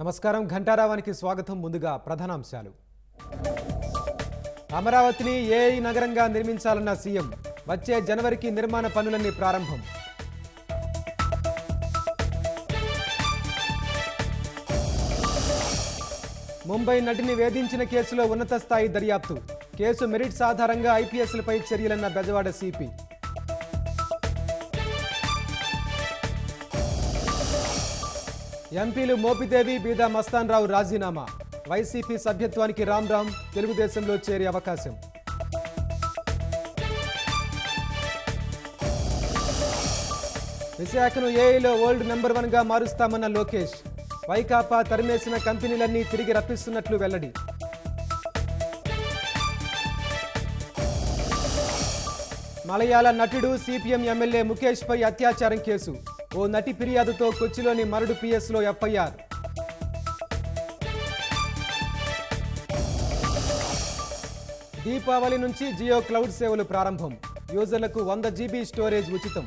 నమస్కారం. ఘంటారావానికి స్వాగతం. ముందుగా ప్రధానాంశాలు. అమరావతిని ఏఐ నగరంగా నిర్మించాలన్న సీఎం. వచ్చే జనవరికి నిర్మాణ పనులన్నీ ప్రారంభం. ముంబై నటిని వేధించిన కేసులో ఉన్నత స్థాయి దర్యాప్తు. కేసు మెరిట్స్ ఆధారంగా ఐపీఎస్లపై చర్యలన్న బెజవాడ సిపి. ఎంపీలు మోపిదేవి, బీదా మస్తాన్ రావు రాజీనామా. వైసీపీ సభ్యత్వానికి రామ్ తెలుగుదేశంలో చేరే అవకాశం. విశాఖను ఏఐలో వరల్డ్ నెంబర్ 1గా మారుస్తామన్న లోకేష్. వైకాపా తరిమేసిన కంపెనీలన్నీ తిరిగి రప్పిస్తున్నట్లు వెల్లడి. మలయాళ నటుడు సిపిఎం ఎమ్మెల్యే ముఖేష్ పై అత్యాచారం కేసు. ఓ నటి ఫిర్యాదుతో కొచ్చిలోని మరడు పిఎస్లో ఎఫ్ఐఆర్. దీపావళి నుంచి జియో క్లౌడ్ సేవలు ప్రారంభం. యూజర్లకు 100 GB స్టోరేజ్ ఉచితం.